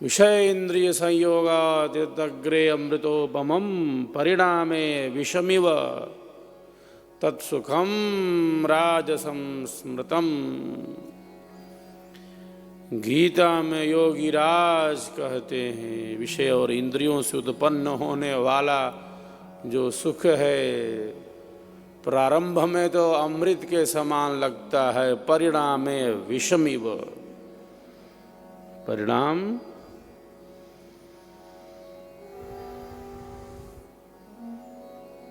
विषय इंद्रिय संयोगादग्रे अमृतोपमं परिणामे विषमिव तत्सुखम राजसं स्मृतम्। गीता में योगी राज कहते हैं विषय और इंद्रियों से उत्पन्न होने वाला जो सुख है प्रारंभ में तो अमृत के समान लगता है, परिणामे विषमिव, परिणाम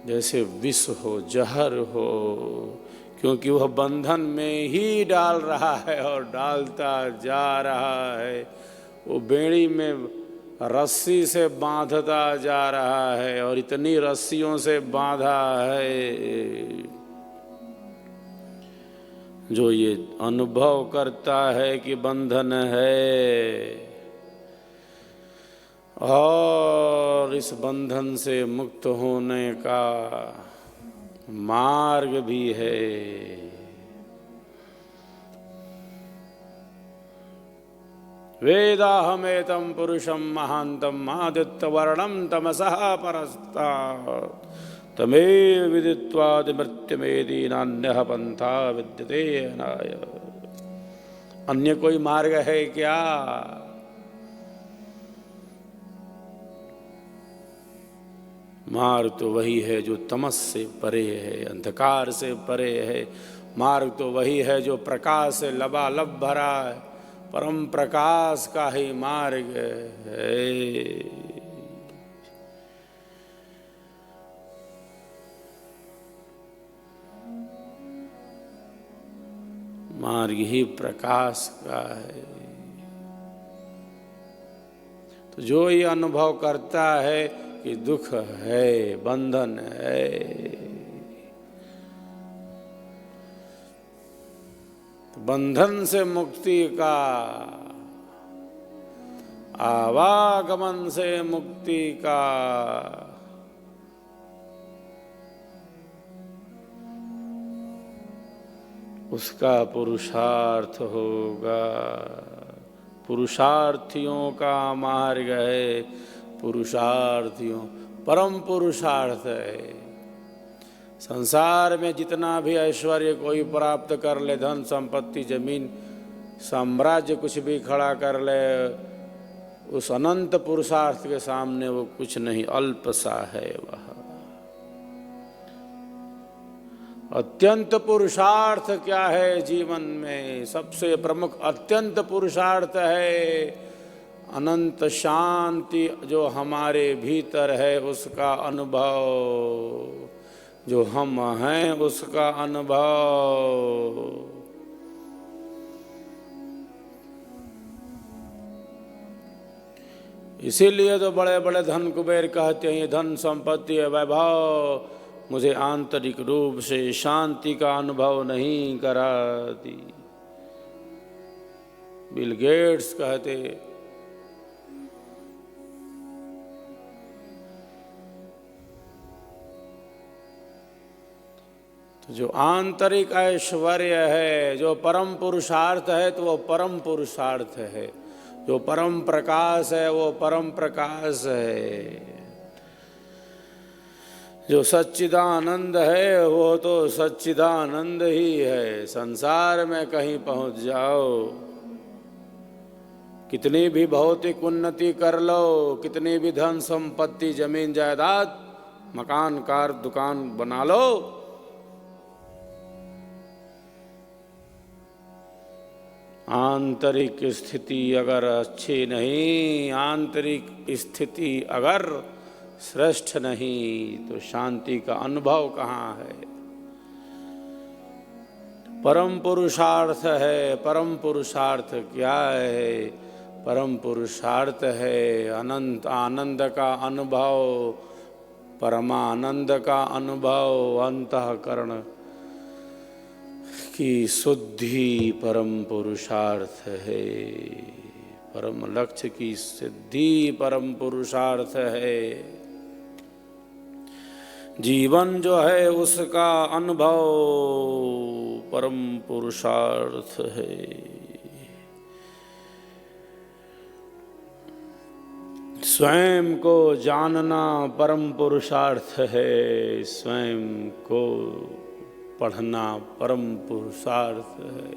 जैसे विष हो, जहर हो, क्योंकि वह बंधन में ही डाल रहा है और डालता जा रहा है। वो बेड़ी में रस्सी से बांधता जा रहा है और इतनी रस्सियों से बांधा है जो ये अनुभव करता है कि बंधन है और इस बंधन से मुक्त होने का मार्ग भी है। वेदाहमेतं पुरुषं महान्तं आदित्यवर्णं तमसः परस्तात् तमेव विदित्वादिमृत्युमेति नान्यः पंथा विद्यते अनाय। अन्य कोई मार्ग है क्या? मार्ग तो वही है जो तमस से परे है, अंधकार से परे है। मार्ग तो वही है जो प्रकाश से लबालब भरा है, परम प्रकाश का ही मार्ग है। मार्ग ही प्रकाश का है। तो जो ये अनुभव करता है कि दुख है, बंधन है, तो बंधन से मुक्ति का, आवागमन से मुक्ति का उसका पुरुषार्थ होगा। पुरुषार्थियों का मार्ग है, पुरुषार्थियों परम पुरुषार्थ है। संसार में जितना भी ऐश्वर्य कोई प्राप्त कर ले, धन संपत्ति जमीन साम्राज्य कुछ भी खड़ा कर ले, उस अनंत पुरुषार्थ के सामने वो कुछ नहीं, अल्प सा है। वह अत्यंत पुरुषार्थ क्या है जीवन में? सबसे प्रमुख अत्यंत पुरुषार्थ है अनंत शांति जो हमारे भीतर है उसका अनुभव, जो हम हैं उसका अनुभव। इसीलिए तो बड़े बड़े धन कुबेर कहते हैं धन संपत्ति वैभव मुझे आंतरिक रूप से शांति का अनुभव नहीं कराती। बिल गेट्स कहते तो जो आंतरिक ऐश्वर्य है, जो परम पुरुषार्थ है, तो वो परम पुरुषार्थ है। जो परम प्रकाश है वो परम प्रकाश है। जो सच्चिदानंद है वो तो सच्चिदानंद ही है। संसार में कहीं पहुंच जाओ, कितनी भी भौतिक उन्नति कर लो, कितनी भी धन संपत्ति जमीन जायदाद मकान कार दुकान बना लो, आंतरिक स्थिति अगर अच्छी नहीं, आंतरिक स्थिति अगर श्रेष्ठ नहीं, तो शांति का अनुभव कहाँ है? परम पुरुषार्थ है। परम पुरुषार्थ क्या है? परम पुरुषार्थ है अनंत आनंद का अनुभव, परमानंद का अनुभव, अंतःकरण की शुद्धि परम पुरुषार्थ है। परम लक्ष्य की सिद्धि परम पुरुषार्थ है। जीवन जो है उसका अनुभव परम पुरुषार्थ है। स्वयं को जानना परम पुरुषार्थ है, स्वयं को पढ़ना परम पुरुषार्थ है,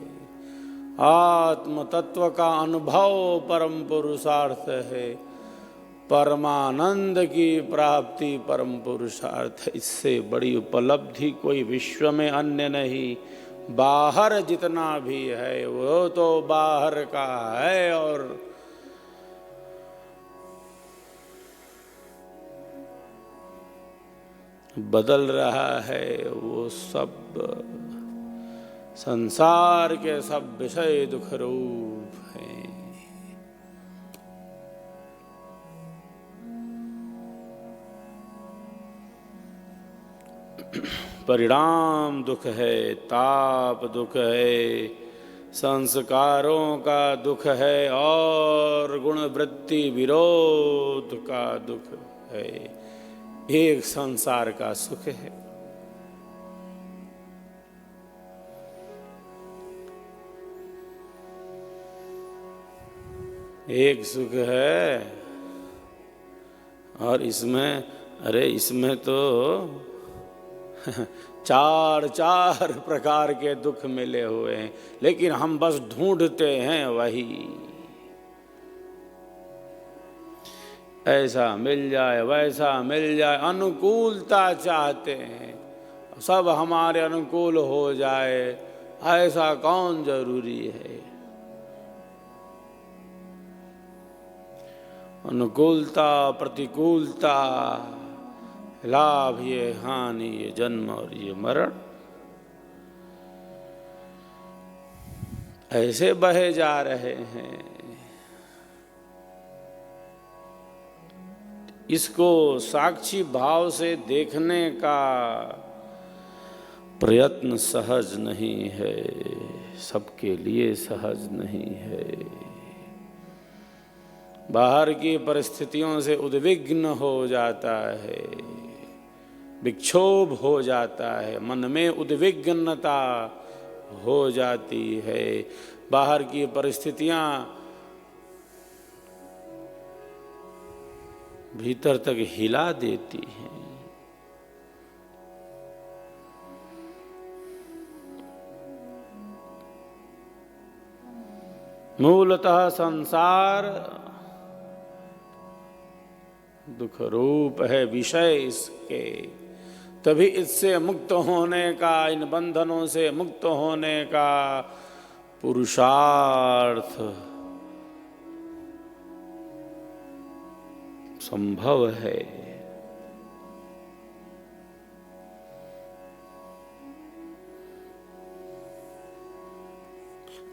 आत्म तत्व का अनुभव परम पुरुषार्थ है, परमानंद की प्राप्ति परम पुरुषार्थ है। इससे बड़ी उपलब्धि कोई विश्व में अन्य नहीं। बाहर जितना भी है वो तो बाहर का है और बदल रहा है। वो सब संसार के सब विषय दुख रूप हैं। परिणाम दुख है, ताप दुख है, संस्कारों का दुख है और गुण वृत्ति विरोध का दुख है। एक संसार का सुख है। एक सुख है और इसमें तो चार प्रकार के दुख मिले हुए हैं, लेकिन हम बस ढूंढते हैं वही। ऐसा मिल जाए, वैसा मिल जाए, अनुकूलता चाहते हैं, सब हमारे अनुकूल हो जाए, ऐसा कौन जरूरी है। अनुकूलता, प्रतिकूलता, लाभ, ये हानि, ये जन्म और ये मरण, ऐसे बहे जा रहे हैं। इसको साक्षी भाव से देखने का प्रयत्न सहज नहीं है, सबके लिए सहज नहीं है। बाहर की परिस्थितियों से उद्विग्न हो जाता है, विक्षोभ हो जाता है, मन में उद्विग्नता हो जाती है। बाहर की परिस्थितियां भीतर तक हिला देती हैं। मूलतः संसार दुख रूप है, विषय इसके। तभी इससे मुक्त होने का, इन बंधनों से मुक्त होने का पुरुषार्थ संभव है।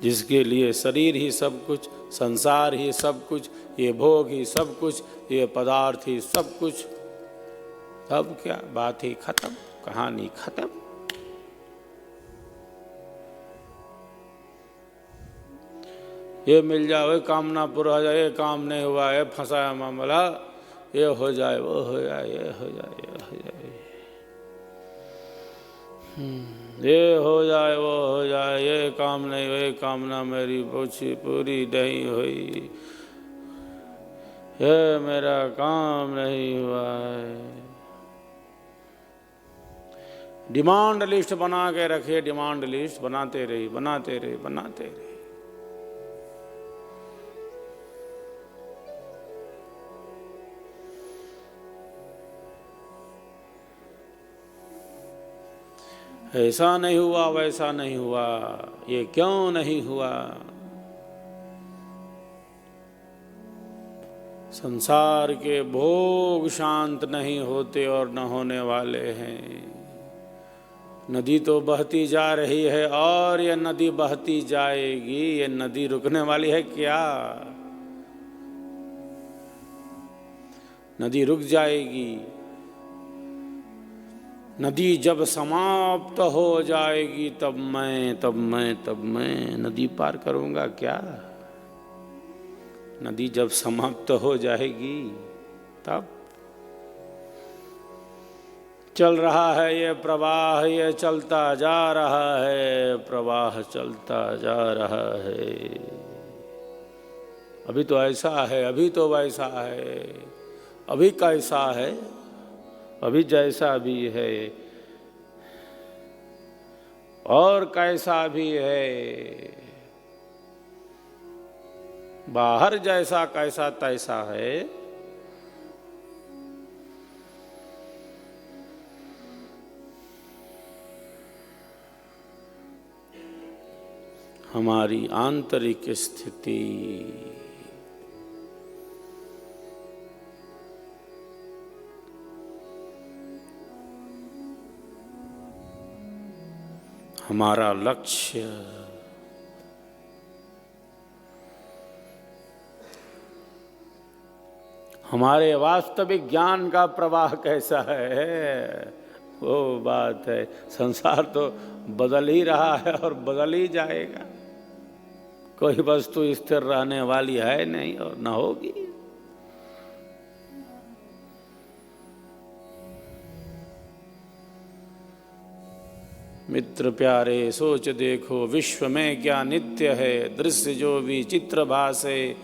जिसके लिए शरीर ही सब कुछ, संसार ही सब कुछ, ये भोग ही सब कुछ, ये पदार्थ ही सब कुछ, तब क्या बात ही खत्म, कहानी खत्म। ये मिल जाए, कामना पूरा हो जाए, ये काम नहीं हुआ है, फंसा है मामला, ये हो जाए, वो हो जाए, ये हो जाए, ये हो जाए, ये हो जाए, वो हो जाए, ये काम नहीं हुए, कामना मेरी पूरी नहीं हुई, ये मेरा काम नहीं हुआ है। डिमांड लिस्ट बना के रखे, डिमांड लिस्ट बनाते रही, बनाते रहे, बनाते रहे। ऐसा नहीं हुआ, वैसा नहीं हुआ, ये क्यों नहीं हुआ। संसार के भोग शांत नहीं होते और न होने वाले हैं। नदी तो बहती जा रही है और ये नदी बहती जाएगी, ये नदी रुकने वाली है क्या? नदी रुक जाएगी। नदी जब समाप्त हो जाएगी तब मैं नदी पार करूंगा क्या? नदी जब समाप्त हो जाएगी तब। चल रहा है ये प्रवाह, ये चलता जा रहा है, प्रवाह चलता जा रहा है। अभी तो ऐसा है, अभी तो वैसा है, अभी कैसा है, अभी जैसा भी है और कैसा भी है, बाहर जैसा कैसा तैसा है, हमारी आंतरिक स्थिति हमारा लक्ष्य, हमारे वास्तविक ज्ञान का प्रवाह कैसा है, वो बात है। संसार तो बदल ही रहा है और बदल ही जाएगा, कोई वस्तु स्थिर रहने वाली है नहीं और न होगी। मित्र प्यारे सोच देखो, विश्व में क्या नित्य है, दृश्य जो भी चित्र भासे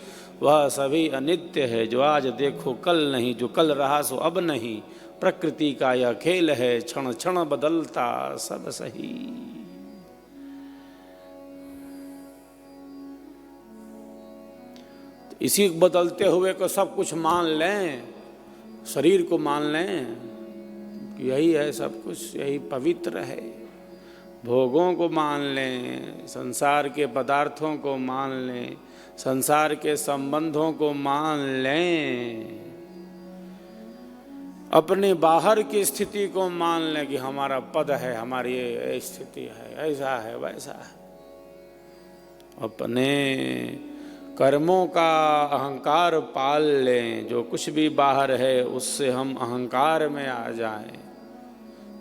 वह सभी अनित्य है। जो आज देखो कल नहीं, जो कल रहा सो अब नहीं, प्रकृति का यह खेल है, क्षण क्षण बदलता सब सही। इसी बदलते हुए को सब कुछ मान लें, शरीर को मान लें, यही है सब कुछ, यही पवित्र है। भोगों को मान लें, संसार के पदार्थों को मान लें, संसार के संबंधों को मान लें, अपने बाहर की स्थिति को मान लें कि हमारा पद है, हमारी ये स्थिति है, ऐसा है वैसा है। अपने कर्मों का अहंकार पाल लें, जो कुछ भी बाहर है उससे हम अहंकार में आ जाएं,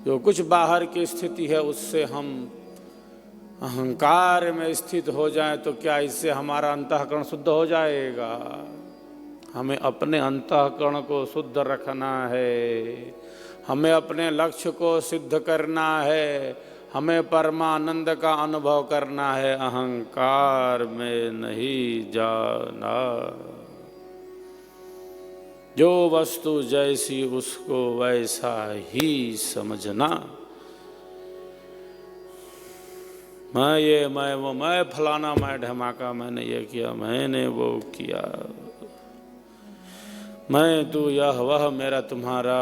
जो कुछ बाहर की स्थिति है उससे हम अहंकार में स्थित हो जाएं, तो क्या इससे हमारा अंतःकरण शुद्ध हो जाएगा? हमें अपने अंतःकरण को शुद्ध रखना है, हमें अपने लक्ष्य को सिद्ध करना है, हमें परमानंद का अनुभव करना है, अहंकार में नहीं जाना। जो वस्तु जैसी उसको वैसा ही समझना। मैं ये, मैं वो, मैं फलाना, मैं ढमाका, मैंने ये किया, मैंने वो किया, मैं तू यह वह, मेरा तुम्हारा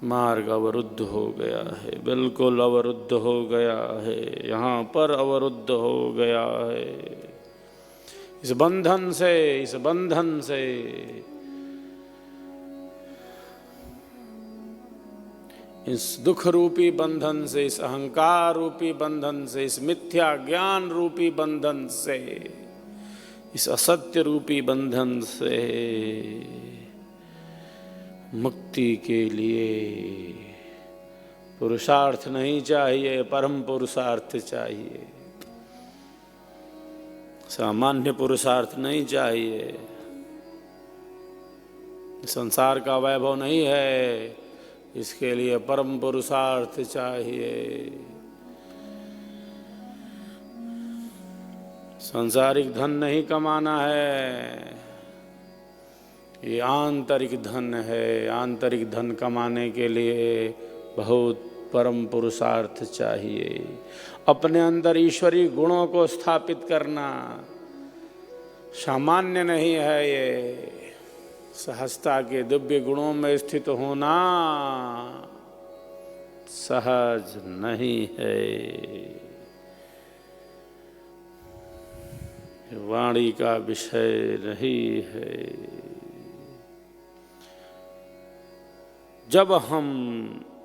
मार्ग अवरुद्ध हो गया है, बिल्कुल अवरुद्ध हो गया है, यहाँ पर अवरुद्ध हो गया है। इस बंधन से, इस बंधन से, इस दुख रूपी बंधन से, इस अहंकार रूपी बंधन से, इस मिथ्या ज्ञान रूपी बंधन से, इस असत्य रूपी बंधन से मुक्ति के लिए पुरुषार्थ नहीं चाहिए, परम पुरुषार्थ चाहिए, सामान्य पुरुषार्थ नहीं चाहिए। संसार का वैभव नहीं है, इसके लिए परम पुरुषार्थ चाहिए। सांसारिक धन नहीं कमाना है, ये आंतरिक धन है। आंतरिक धन कमाने के लिए बहुत परम पुरुषार्थ चाहिए। अपने अंदर ईश्वरीय गुणों को स्थापित करना सामान्य नहीं है, ये सहजता के दिव्य गुणों में स्थित होना सहज नहीं है। वाणी का विषय नहीं है। जब हम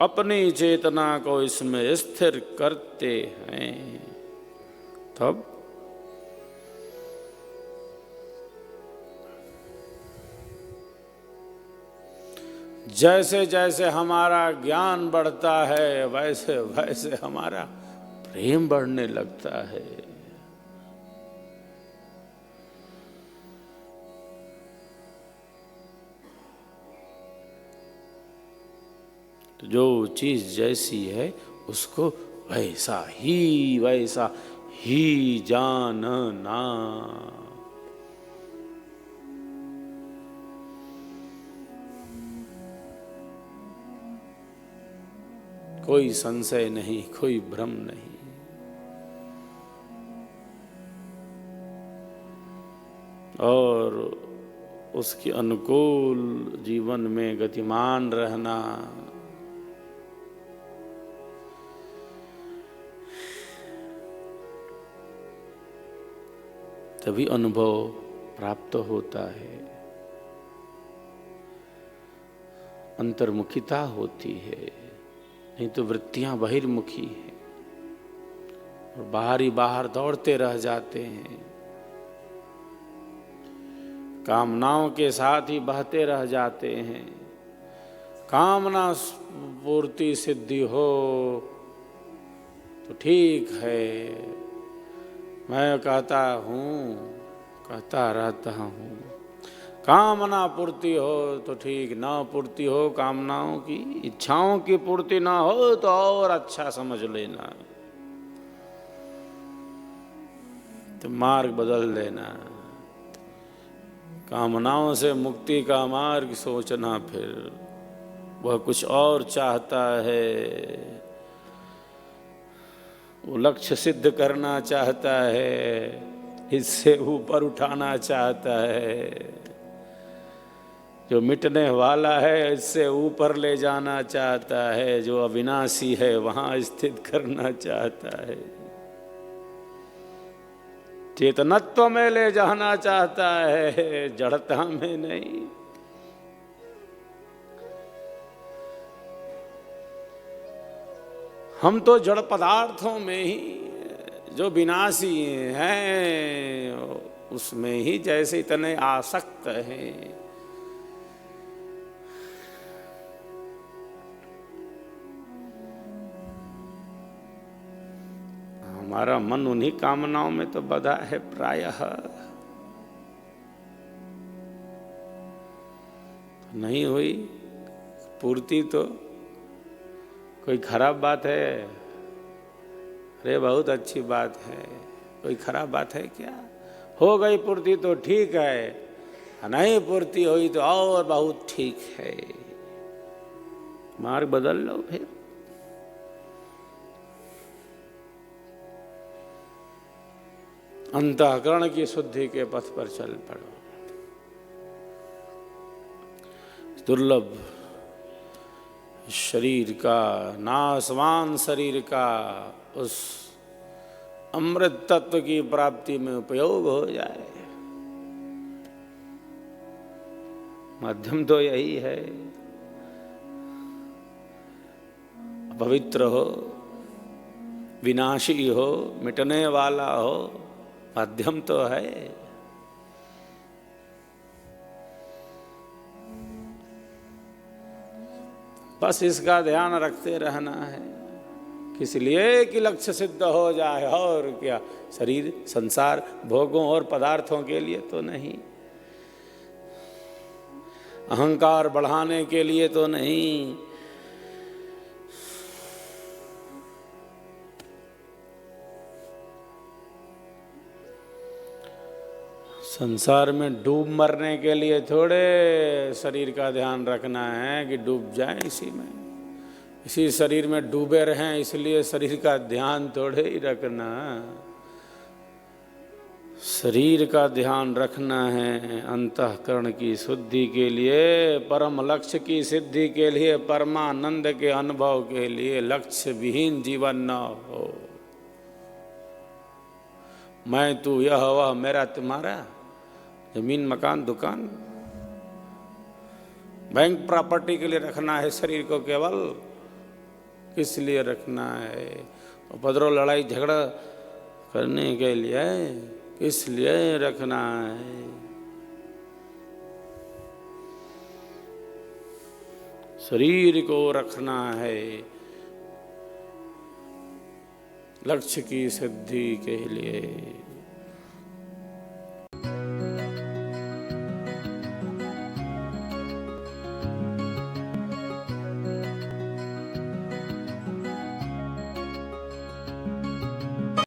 अपनी चेतना को इसमें स्थिर करते हैं तब जैसे जैसे हमारा ज्ञान बढ़ता है वैसे वैसे हमारा प्रेम बढ़ने लगता है। तो जो चीज जैसी है उसको वैसा ही जानना। कोई संशय नहीं, कोई भ्रम नहीं। और उसके अनुकूल जीवन में गतिमान रहना, तभी अनुभव प्राप्त होता है, अंतर्मुखिता होती है। नहीं तो वृत्तियां बहिर्मुखी है और बाहर ही बाहर दौड़ते रह जाते हैं, कामनाओं के साथ ही बहते रह जाते हैं। कामना पूर्ति सिद्धि हो तो ठीक है, मैं कहता हूँ, कहता रहता हूँ। कामना पूर्ति हो तो ठीक, ना पूर्ति हो कामनाओं की, इच्छाओं की पूर्ति ना हो तो और अच्छा समझ लेना, तो मार्ग बदल देना। कामनाओं से मुक्ति का मार्ग सोचना, फिर वह कुछ और चाहता है, वो लक्ष्य सिद्ध करना चाहता है, इससे ऊपर उठाना चाहता है। जो मिटने वाला है इससे ऊपर ले जाना चाहता है, जो अविनाशी है वहां स्थित करना चाहता है, चेतनत्व में ले जाना चाहता है, जड़ता में नहीं। हम तो जड़ पदार्थों में ही जो विनाशी हैं उसमें ही जैसे इतने आसक्त हैं। हमारा मन उन्हीं कामनाओं में तो बंधा है प्रायः। नहीं हुई पूर्ति तो कोई खराब बात है? अरे बहुत अच्छी बात है, कोई खराब बात है क्या? हो गई पूर्ति तो ठीक है, नहीं पूर्ति हुई तो और बहुत ठीक है। मार्ग बदल लो फिर। अंतःकरण की शुद्धि के पथ पर चल पड़ो। दुर्लभ शरीर का, नासवान शरीर का उस अमृत तत्व की प्राप्ति में उपयोग हो जाए। माध्यम तो यही है, पवित्र हो, विनाशी हो, मिटने वाला हो, माध्यम तो है। बस इसका ध्यान रखते रहना है, किस लिए कि लक्ष्य सिद्ध हो जाए। और क्या, शरीर संसार भोगों और पदार्थों के लिए तो नहीं, अहंकार बढ़ाने के लिए तो नहीं। संसार में डूब मरने के लिए थोड़े शरीर का ध्यान रखना है कि डूब जाए इसी में, इसी शरीर में डूबे रहें, इसलिए शरीर का ध्यान थोड़े ही रखना। शरीर का ध्यान रखना है अंतःकरण की शुद्धि के लिए, परम लक्ष्य की सिद्धि के लिए, परमानंद के अनुभव के लिए। लक्ष्य विहीन जीवन न हो। मैं तू, यह वह, मेरा तुम्हारा, जमीन मकान दुकान, बैंक प्रॉपर्टी के लिए रखना है शरीर को केवल, किस लिए रखना है? उपद्रव लड़ाई झगड़ा करने के लिए, किस लिए रखना है? शरीर को रखना है लक्ष्य की सिद्धि के लिए।